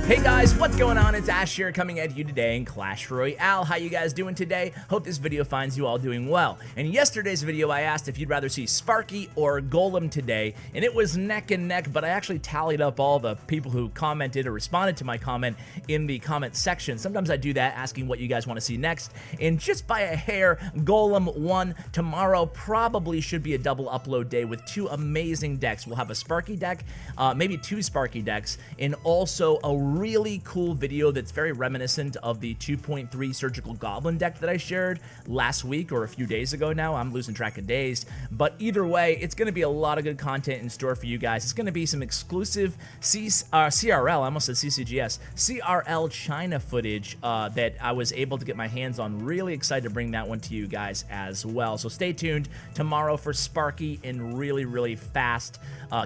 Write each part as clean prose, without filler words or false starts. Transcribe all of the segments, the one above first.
Hey guys, what's going on? It's Ash here coming at you today in Clash Royale. How you guys doing today? Hope this video finds you all doing well. In yesterday's video, I asked if you'd rather see Sparky or Golem today, and it was neck and neck, but I actually tallied up all the people who commented or responded to my comment in the comment section. Sometimes I do that, asking what you guys want to see next, and just by a hair, Golem won. Tomorrow probably should be a double upload day with two amazing decks. We'll have a Sparky deck, maybe two Sparky decks, and also a really cool video that's very reminiscent of the 2.3 Surgical Goblin deck that I shared last week or a few days ago now. I'm losing track of days. But either way, it's going to be a lot of good content in store for you guys. It's going to be some exclusive CRL, I almost said CCGS, CRL China footage that I was able to get my hands on. Really excited to bring that one to you guys as well. So stay tuned tomorrow for Sparky and really fast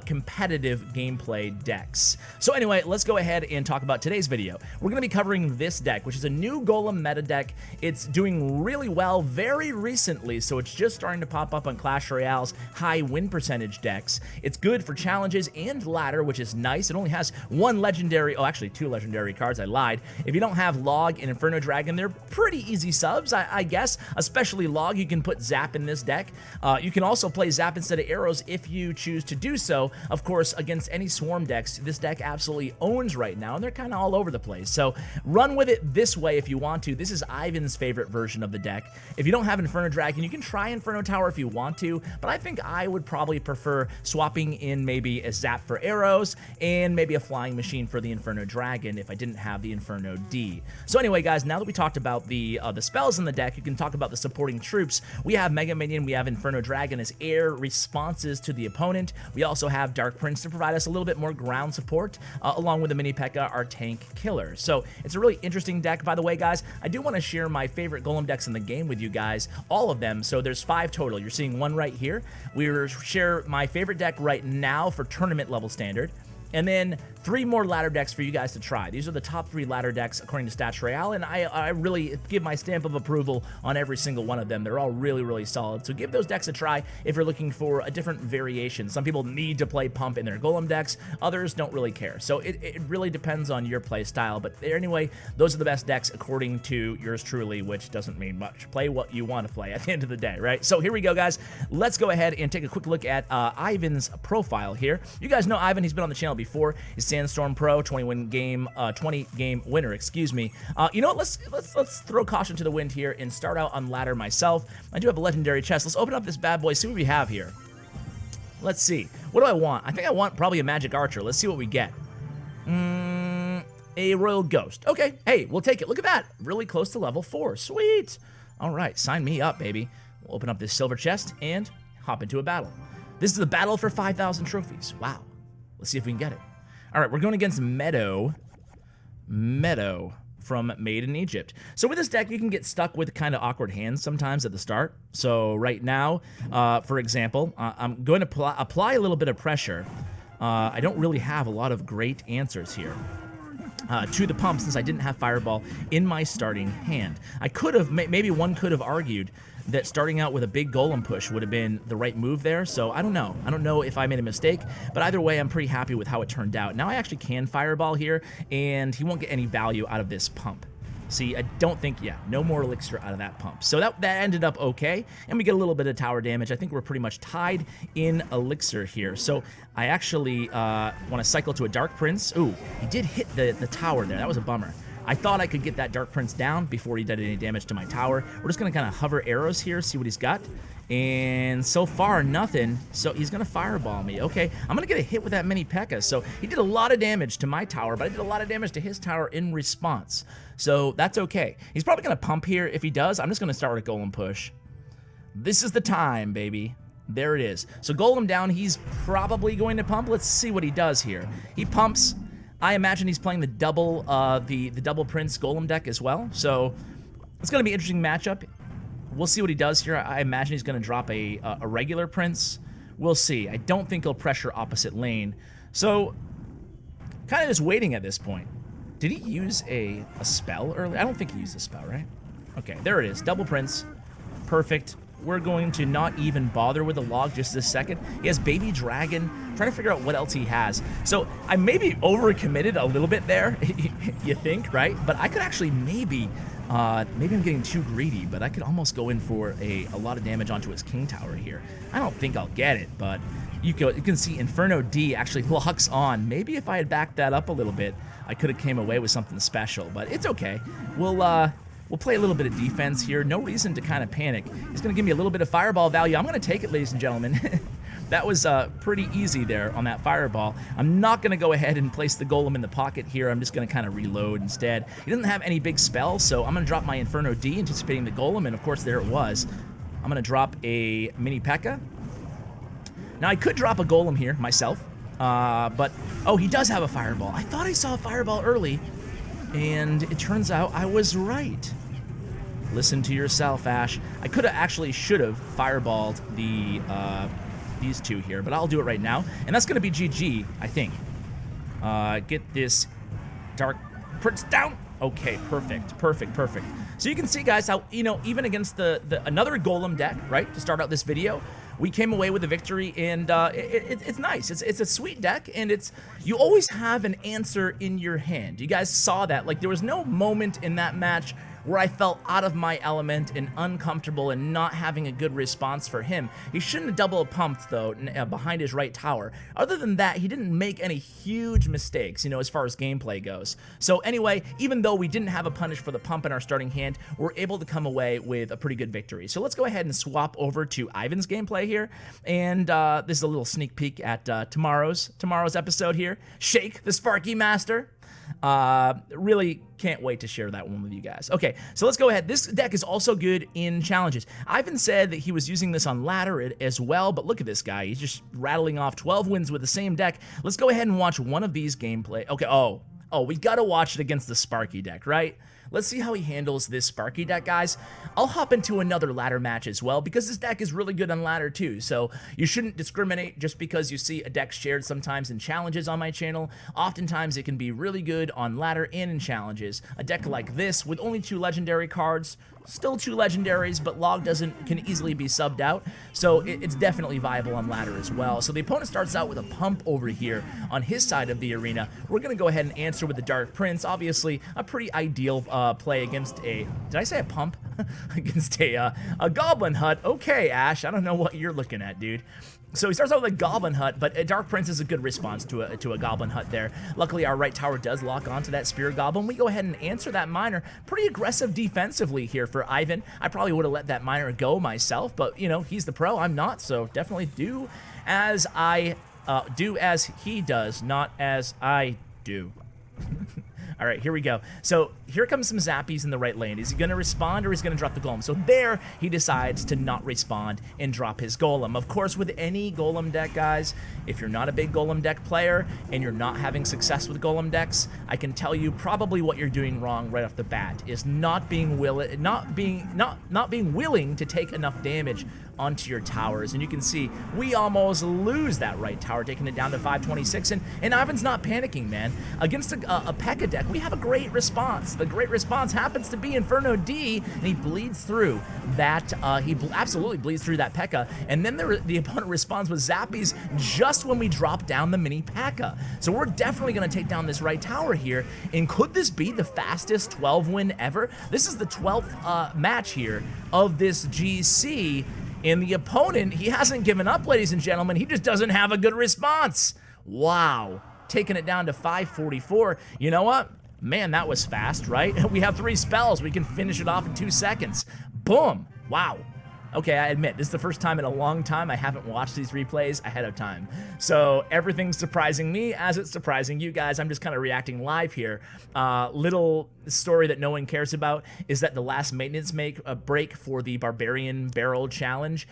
competitive gameplay decks. So anyway, let's go ahead and talk about today's video. We're going to be covering this deck, which is a new Golem meta deck. It's doing really well very recently, so it's just starting to pop up on Clash Royale's high win percentage decks. It's good for challenges and ladder, which is nice. It only has one legendary, oh actually two legendary cards, I lied. If you don't have Log and Inferno Dragon, they're pretty easy subs, I guess, especially Log. You can put Zap in this deck. You can also play Zap instead of arrows if you choose to do so. Of course, against any Swarm decks, this deck absolutely owns right now, and they're kind of all over the place. So run with it this way if you want to. This is Ivan's favorite version of the deck. If you don't have Inferno Dragon, you can try Inferno Tower if you want to, but I think I would probably prefer swapping in maybe a Zap for arrows and maybe a Flying Machine for the Inferno Dragon if I didn't have the Inferno D. So anyway, guys, now that we talked about the spells in the deck, you can talk about the supporting troops. We have Mega Minion, we have Inferno Dragon as air responses to the opponent. We also have Dark Prince to provide us a little bit more ground support, along with the Mini P.E.K.K.A, our tank killer. So it's a really interesting deck. By the way, guys, I do want to share my favorite Golem decks in the game with you guys, all of them. So there's 5 total. You're seeing one right here. We share my favorite deck right now for tournament level standard, and then 3 more ladder decks for you guys to try. These are the top 3 ladder decks according to Stats Royale, and I really give my stamp of approval on every single one of them. They're all really solid. So give those decks a try if you're looking for a different variation. Some people need to play Pump in their Golem decks, others don't really care. So it really depends on your play style. But anyway, those are the best decks according to yours truly, which doesn't mean much. Play what you want to play at the end of the day, right? So here we go, guys. Let's go ahead and take a quick look at Ivan's profile here. You guys know Ivan. He's been on the channel before. He's Sandstorm Pro, 20 game winner, excuse me. You know what? Let's throw caution to the wind here and start out on ladder myself. I do have a legendary chest. Let's open up this bad boy, see what we have here. Let's see. What do I want? I think I want probably a Magic Archer. Let's see what we get. A Royal Ghost. Okay, hey, we'll take it. Look at that. Really close to level 4. Sweet. All right, sign me up, baby. We'll open up this silver chest and hop into a battle. This is the battle for 5,000 trophies. Wow. Let's see if we can get it. All right, we're going against Meadow from Made in Egypt. So with this deck, you can get stuck with kind of awkward hands sometimes at the start. So right now, for example, I'm going to apply a little bit of pressure. I don't really have a lot of great answers here to the pump since I didn't have Fireball in my starting hand. I could have, maybe one could have argued that starting out with a big Golem push would have been the right move there, so I don't know. I don't know if I made a mistake, but either way, I'm pretty happy with how it turned out. Now I actually can Fireball here, and he won't get any value out of this pump. See, I don't think, yeah, no more elixir out of that pump. So that ended up okay, and we get a little bit of tower damage. I think we're pretty much tied in elixir here. So I actually want to cycle to a Dark Prince. Ooh, he did hit the tower there. That was a bummer. I thought I could get that Dark Prince down before he did any damage to my tower. We're just going to kind of hover arrows here, see what he's got. And so far, nothing. So he's going to Fireball me. Okay, I'm going to get a hit with that Mini P.E.K.K.A. So he did a lot of damage to my tower, but I did a lot of damage to his tower in response. So that's okay. He's probably going to pump here. If he does, I'm just going to start with a Golem push. This is the time, baby. There it is. So Golem down, he's probably going to pump. Let's see what he does here. He pumps. I imagine he's playing the double Prince Golem deck as well. So it's going to be an interesting matchup. We'll see what he does here. I imagine he's going to drop a regular Prince. We'll see. I don't think he'll pressure opposite lane. So kind of just waiting at this point. Did he use a spell earlier? I don't think he used a spell, right? Okay, there it is. Double Prince. Perfect. we're going to not even bother with the log just this second. He has Baby Dragon, trying to figure out what else he has. So I maybe overcommitted a little bit there, you think, right? But I could actually maybe I'm getting too greedy, but I could almost go in for a lot of damage onto his King Tower here. I don't think I'll get it, but you can see Inferno D actually locks on. Maybe if I had backed that up a little bit, I could have came away with something special, but it's okay. We'll play a little bit of defense here. No reason to kind of panic. He's going to give me a little bit of fireball value. I'm going to take it, ladies and gentlemen. That was pretty easy there on that fireball. I'm not going to go ahead and place the Golem in the pocket here. I'm just going to kind of reload instead. He doesn't have any big spells, so I'm going to drop my Inferno D, anticipating the Golem, and of course there it was. I'm going to drop a Mini P.E.K.K.A. Now I could drop a Golem here myself, but oh, he does have a fireball. I thought I saw a fireball early, and it turns out I was right. Listen to yourself, Ash. I should have fireballed the these two here, but I'll do it right now, and that's gonna be GG, I think. Get this Dark Prince down. Okay, perfect. So you can see, guys, how, you know, even against another Golem deck, right, to start out this video, we came away with a victory, and it's nice. It's a sweet deck, and you always have an answer in your hand. You guys saw that. Like, there was no moment in that match where I felt out of my element and uncomfortable and not having a good response for him. He shouldn't have double pumped, though, behind his right tower. Other than that, he didn't make any huge mistakes, you know, as far as gameplay goes. So anyway, even though we didn't have a punish for the pump in our starting hand, we're able to come away with a pretty good victory. So let's go ahead and swap over to Ivan's gameplay here. And this is a little sneak peek at tomorrow's episode here. Shake, the Sparky Master. Really can't wait to share that one with you guys. Okay, so let's go ahead. This deck is also good in challenges. Ivan said that he was using this on ladder as well, but look at this guy. He's just rattling off 12 wins with the same deck. Let's go ahead and watch one of these gameplay. Okay, oh, we gotta watch it against the Sparky deck, right? Let's see how he handles this Sparky deck, guys. I'll hop into another ladder match as well, because this deck is really good on ladder too, so you shouldn't discriminate just because you see a deck shared sometimes in challenges on my channel. Oftentimes it can be really good on ladder and in challenges. A deck like this with only 2 legendary cards, still 2 legendaries, but log can easily be subbed out, so it's definitely viable on ladder as well. So the opponent starts out with a pump over here on his side of the arena. We're gonna go ahead and answer with the Dark Prince. Obviously a pretty ideal play against did I say a pump? Against a Goblin Hut. Okay, Ash, I don't know what you're looking at, dude. So he starts out with a Goblin Hut, but a Dark Prince is a good response to a Goblin Hut there. Luckily, our right tower does lock onto that Spear Goblin. We go ahead and answer that Miner. Pretty aggressive defensively here for Ivan. I probably would have let that Miner go myself, but, you know, he's the pro, I'm not, so definitely do as he does, not as I do. All right, here we go. So here comes some zappies in the right lane. Is he going to respond or is he going to drop the Golem? So there, he decides to not respond and drop his Golem. Of course, with any Golem deck, guys, if you're not a big Golem deck player and you're not having success with Golem decks, I can tell you probably what you're doing wrong right off the bat is not being willing to take enough damage onto your towers. And you can see we almost lose that right tower, taking it down to 526, and Ivan's not panicking, man. Against a P.E.K.K.A. deck, we have a great response. The great response happens to be Inferno D, and he bleeds through that, absolutely bleeds through that P.E.K.K.A. And then the opponent responds with Zappies just when we drop down the mini P.E.K.K.A. So we're definitely going to take down this right tower here, and could this be the fastest 12 win ever? This is the 12th match here of this GC, and the opponent, he hasn't given up, ladies and gentlemen. He just doesn't have a good response. Wow. Taking it down to 544. You know what? Man, that was fast, right? We have 3 spells. We can finish it off in 2 seconds. Boom. Wow. Okay, I admit, this is the first time in a long time I haven't watched these replays ahead of time. So everything's surprising me as it's surprising you guys. I'm just kind of reacting live here. Little story that no one cares about is that the last maintenance break for the Barbarian Barrel Challenge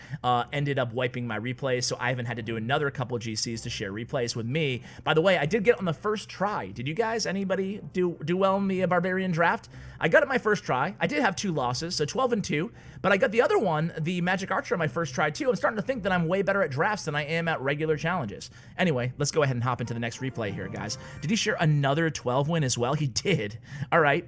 ended up wiping my replays, so Ivan had to do another couple of GCs to share replays with me. By the way, I did get on the first try. Did you guys, anybody do well in the Barbarian draft? I got it my first try. I did have 2 losses, so 12-2, but I got the other one, the Magic Archer, on my first try too. I'm starting to think that I'm way better at drafts than I am at regular challenges. Anyway, let's go ahead and hop into the next replay here, guys. Did he share another 12 win as well? He did. All right.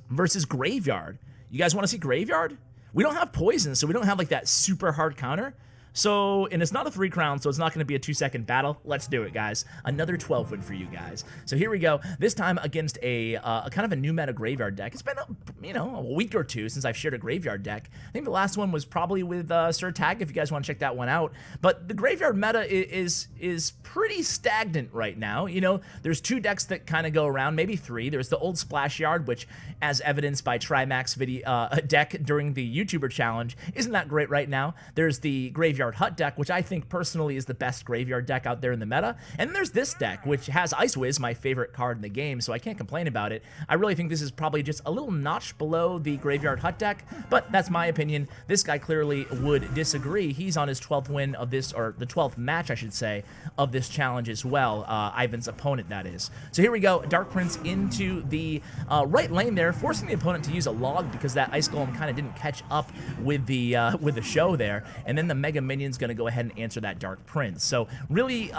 Versus Graveyard. You guys want to see Graveyard? We don't have poison, so we don't have like that super hard counter. So, and it's not a 3 crown, so it's not going to be a 2-second battle. Let's do it, guys. Another 12 win for you guys. So here we go. This time against a kind of a new meta graveyard deck. It's been, a week or two since I've shared a graveyard deck. I think the last one was probably with Sir Tag, if you guys want to check that one out. But the graveyard meta is pretty stagnant right now. You know, there's 2 decks that kind of go around, maybe 3. There's the old Splash Yard, which, as evidenced by Trimax video deck during the YouTuber challenge, isn't that great right now. There's the graveyard Hut deck, which I think personally is the best graveyard deck out there in the meta. And then there's this deck, which has Ice Wiz, my favorite card in the game, so I can't complain about it. I really think this is probably just a little notch below the graveyard Hut deck, but that's my opinion. This guy clearly would disagree. He's on his 12th win of this, or the 12th match, I should say, of this challenge as well. Ivan's opponent, that is. So here we go. Dark Prince into the right lane there, forcing the opponent to use a log because that Ice Golem kind of didn't catch up with the show there. And then the Mega Minion's going to go ahead and answer that Dark Prince. So really,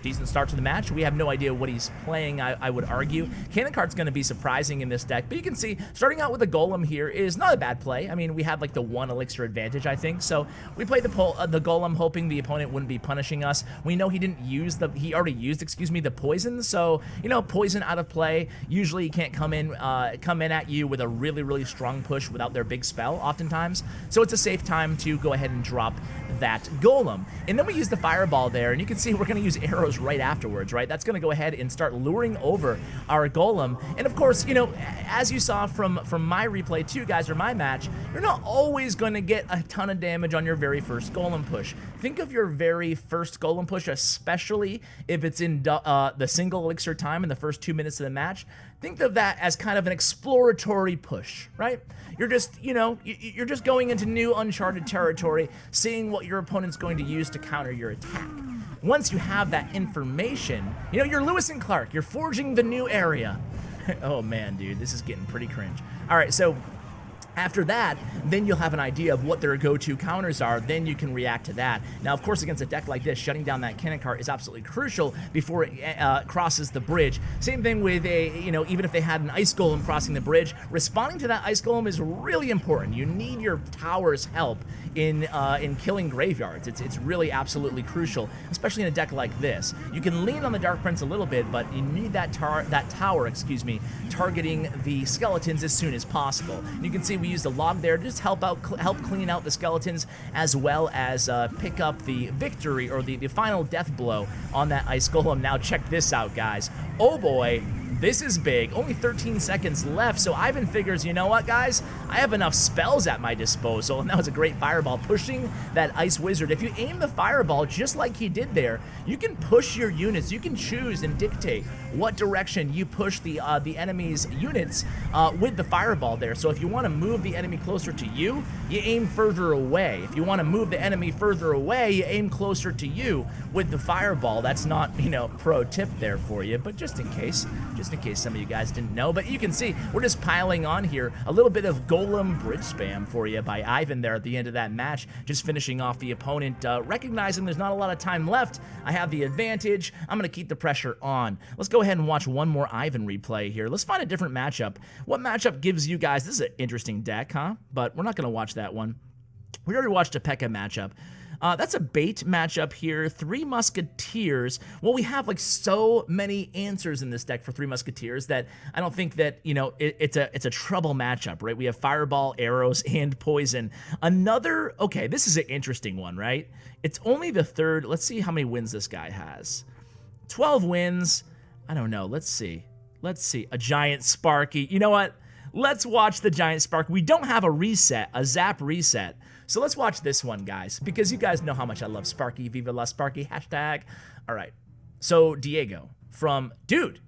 decent start to the match. We have no idea what he's playing, I would argue. Cannon Card's going to be surprising in this deck, but you can see starting out with a Golem here is not a bad play. I mean, we had like the 1 elixir advantage, I think. So we played the Golem hoping the opponent wouldn't be punishing us. We know he didn't use he already used, the poison. So, poison out of play. Usually he can't come in at you with a really, really strong push without their big spell oftentimes. So it's a safe time to go ahead and drop that Golem. And then we use the Fireball there, and you can see we're going to use arrows right afterwards, right? That's going to go ahead and start luring over our Golem. And of course, as you saw from my replay too, guys, or my match, you're not always going to get a ton of damage on your very first Golem push. Think of your very first Golem push, especially if it's in the single elixir time in the first 2 minutes of the match. Think of that as kind of an exploratory push, right? You're just, you're just going into new uncharted territory, seeing what your opponent's going to use to counter your attack. Once you have that information, you're Lewis and Clark, you're forging the new area. Oh man, dude, this is getting pretty cringe. All right, so after that, then you'll have an idea of what their go-to counters are. Then you can react to that. Now, of course, against a deck like this, shutting down that cannon cart is absolutely crucial before it crosses the bridge. Same thing with even if they had an Ice Golem crossing the bridge, responding to that Ice Golem is really important. You need your tower's help in killing graveyards. It's really absolutely crucial, especially in a deck like this. You can lean on the Dark Prince a little bit, but you need that tower, targeting the skeletons as soon as possible. And you can see we used a log there to just help clean out the skeletons, as well as pick up the victory or the final death blow on that Ice Golem. Now check this out, guys. Oh boy, this is big. Only 13 seconds left, so Ivan figures, you know what, guys? I have enough spells at my disposal, and that was a great fireball, pushing that Ice Wizard. If you aim the fireball just like he did there, you can push your units. You can choose and dictate what direction you push the enemy's units with the fireball there. So if you want to move the enemy closer to you, you aim further away. If you want to move the enemy further away, you aim closer to you with the fireball. That's not, pro tip there for you, but just in case some of you guys didn't know. But you can see we're just piling on here. A little bit of Golem bridge spam for you by Ivan there at the end of that match, just finishing off the opponent, recognizing there's not a lot of time left. I have the advantage. I'm going to keep the pressure on. Let's go ahead and watch one more Ivan replay here. Let's find a different matchup. What matchup gives you guys, this is an interesting deck, huh? But we're not going to watch that one. We already watched a P.E.K.K.A matchup. That's a bait matchup here. 3 Musketeers. Well, we have like so many answers in this deck for 3 Musketeers that I don't think that, it's a trouble matchup, right? We have Fireball, Arrows, and Poison. Okay, this is an interesting one, right? It's only the 3rd. Let's see how many wins this guy has. 12 wins. I don't know. Let's see. A Giant Sparky. You know what? Let's watch the Giant Sparky. We don't have a zap reset. So let's watch this one, guys, because you guys know how much I love Sparky. Viva la Sparky, hashtag. All right. So Diego from, dude,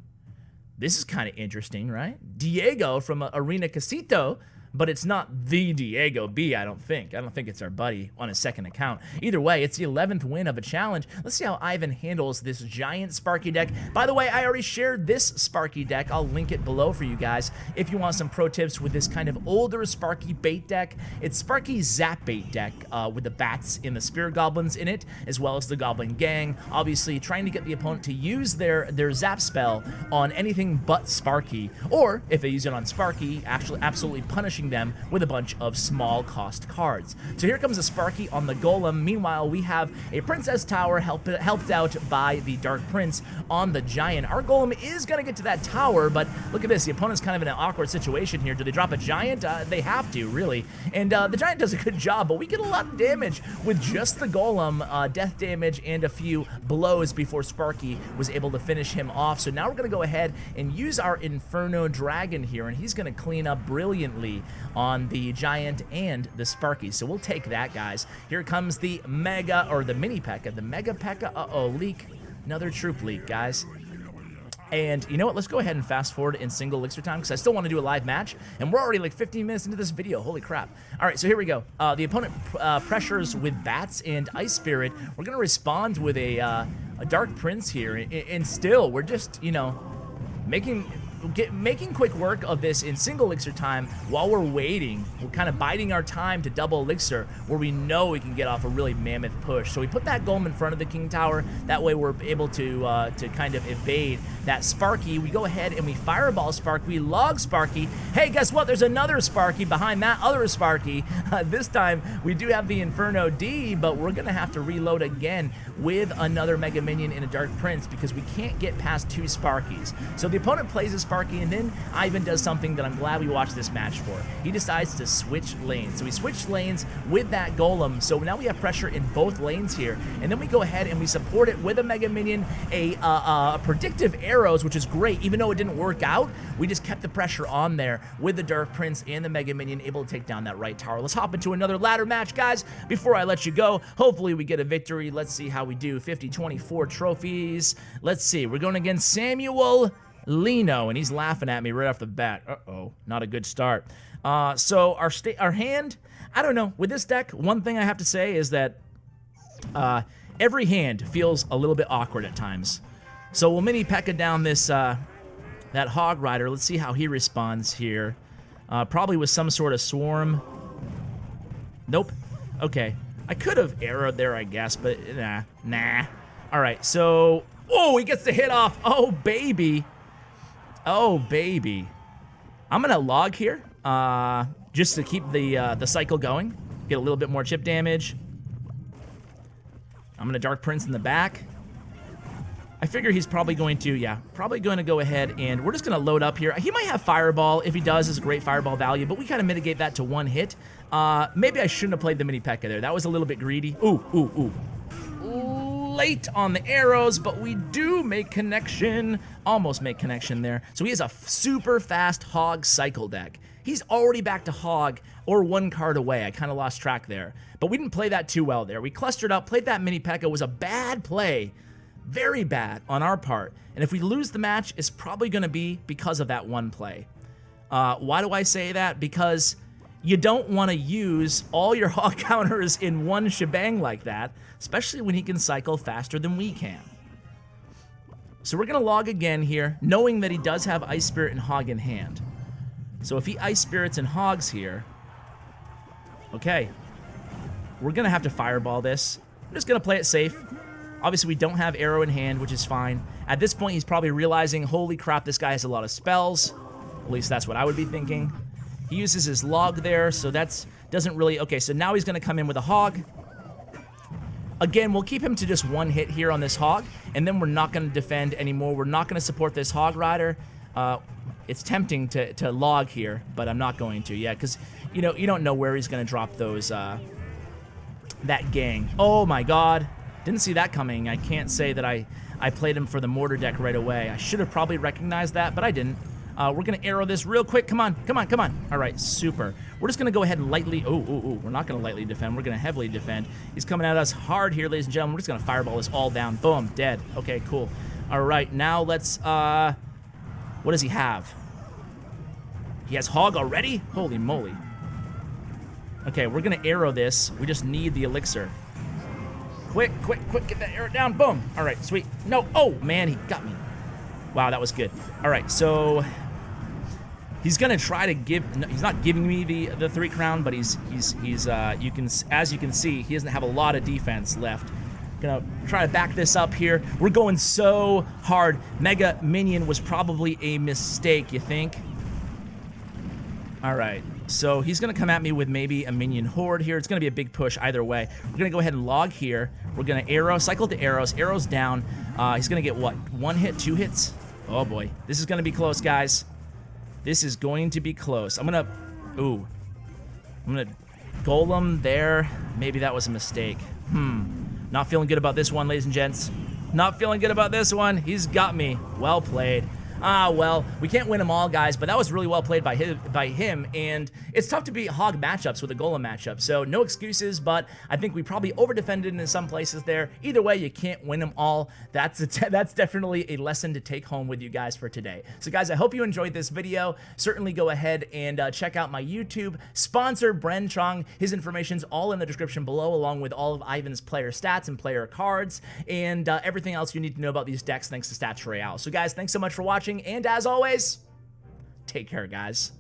this is kind of interesting, right? Diego from Arena Casito, but it's not the Diego B, I don't think. I don't think it's our buddy on his second account. Either way, it's the 11th win of a challenge. Let's see how Ivan handles this giant Sparky deck. By the way, I already shared this Sparky deck. I'll link it below for you guys if you want some pro tips with this kind of older Sparky bait deck. It's Sparky's Zap bait deck with the bats and the Spirit Goblins in it, as well as the Goblin Gang. Obviously, trying to get the opponent to use their Zap spell on anything but Sparky, or if they use it on Sparky, actually absolutely punishing attacking them with a bunch of small cost cards. So here comes a Sparky on the Golem. Meanwhile, we have a Princess Tower helped out by the Dark Prince on the Giant. Our Golem is going to get to that tower, but look at this. The opponent's kind of in an awkward situation here. Do they drop a Giant? They have to, really. And the Giant does a good job, but we get a lot of damage with just the Golem, death damage and a few blows before Sparky was able to finish him off. So now we're going to go ahead and use our Inferno Dragon here, and he's going to clean up brilliantly on the Giant and the Sparky. So we'll take that, guys. Here comes the Mega, or the Mini P.E.K.K.A. The Mega P.E.K.K.A. Uh-oh, leak. Another troop leak, guys. And you know what? Let's go ahead and fast forward in single elixir time because I still want to do a live match. And we're already like 15 minutes into this video. Holy crap. All right, so here we go. The opponent pressures with Bats and Ice Spirit. We're going to respond with a Dark Prince here. And still, we're just, you know, making quick work of this in single elixir time while we're waiting. We're kind of biding our time to double elixir where we know we can get off a really mammoth push. So we put that Golem in front of the King Tower. That way we're able to kind of evade that Sparky. We go ahead and we fireball Sparky. We log Sparky. Hey, guess what? There's another Sparky behind that other Sparky. This time we do have the Inferno D, but we're going to have to reload again with another Mega Minion and a Dark Prince because we can't get past two Sparkies. So the opponent plays a Sparky, and then Ivan does something that I'm glad we watched this match for. He decides to switch lanes. So we switched lanes with that Golem, so now we have pressure in both lanes here, and then we go ahead and we support it with a Mega Minion, a predictive arrows, which is great. Even though it didn't work out, we just kept the pressure on there with the Dark Prince and the Mega Minion, able to take down that right tower. Let's hop into another ladder match, guys, before I let you go. Hopefully we get a victory. Let's see how we do. 50-24 trophies. Let's see. We're going against Samuel Lino, and he's laughing at me right off the bat. Uh-oh, not a good start. So our hand, I don't know. With this deck, one thing I have to say is that every hand feels a little bit awkward at times. So we'll mini P.E.K.K.A. down this that Hog Rider. Let's see how he responds here. Probably with some sort of swarm. Nope. Okay. I could have arrowed there, I guess, but nah. All right, so... Oh, he gets the hit off. Oh, baby. Oh, baby. I'm going to log here just to keep the cycle going. Get a little bit more chip damage. I'm going to Dark Prince in the back. I figure he's probably going to, probably going to go ahead, and we're just going to load up here. He might have Fireball. If he does, it's a great Fireball value, but we kind of mitigate that to one hit. Maybe I shouldn't have played the mini P.E.K.K.A. there. That was a little bit greedy. Ooh. Late on the arrows, but we do make connection. Almost make connection there. So he has a super fast Hog cycle deck. He's already back to Hog or one card away. I kind of lost track there. But we didn't play that too well there. We clustered up, played that mini P.E.K.K.A. It was a bad play. Very bad on our part. And if we lose the match, it's probably going to be because of that one play. Why do I say that? Because you don't want to use all your Hog counters in one shebang like that, especially when he can cycle faster than we can. So we're going to log again here, knowing that he does have Ice Spirit and Hog in hand. So if he Ice Spirits and Hogs here, okay, we're going to have to Fireball this. I'm just going to play it safe. Obviously, we don't have Arrow in hand, which is fine. At this point, he's probably realizing, holy crap, this guy has a lot of spells. At least that's what I would be thinking. He uses his log there, so that's doesn't really... Okay, so now he's going to come in with a Hog. Again, we'll keep him to just one hit here on this Hog, and then we're not going to defend anymore. We're not going to support this Hog Rider. It's tempting to log here, but I'm not going to, because you don't know where he's going to drop those that gang. Oh my god. Didn't see that coming. I can't say that I played him for the mortar deck right away. I should have probably recognized that, but I didn't. We're going to arrow this real quick. Come on. All right, super. We're just going to go ahead and lightly... Ooh. We're not going to lightly defend. We're going to heavily defend. He's coming at us hard here, ladies and gentlemen. We're just going to fireball this all down. Boom, dead. Okay, cool. All right, now let's... what does he have? He has Hog already? Holy moly. Okay, we're going to arrow this. We just need the elixir. Quick, get that arrow down. Boom. All right, sweet. No. Oh, man, he got me. Wow, that was good. All right, so he's going to try to give... No, he's not giving me the 3 crown, but he's as you can see, he doesn't have a lot of defense left. Gonna try to back this up here. We're going so hard. Mega Minion was probably a mistake, you think? All right. So he's going to come at me with maybe a minion horde here. It's going to be a big push either way. We're going to go ahead and log here. We're going to arrow, cycle to arrows. Arrows down. He's going to get what? 1 hit, 2 hits? Oh boy. This is going to be close, guys. This is going to be close. I'm going to... Ooh. I'm going to golem there. Maybe that was a mistake. Not feeling good about this one, ladies and gents. Not feeling good about this one. He's got me. Well played. Well, we can't win them all, guys, but that was really well played by him, and it's tough to beat hog matchups with a golem matchup, so no excuses, but I think we probably over-defended in some places there. Either way, you can't win them all. That's definitely a lesson to take home with you guys for today. So, guys, I hope you enjoyed this video. Certainly go ahead and check out my YouTube sponsor, Bren Chong. His information's all in the description below, along with all of Ivan's player stats and player cards, and everything else you need to know about these decks thanks to Stats Royale. So, guys, thanks so much for watching. And as always, take care, guys.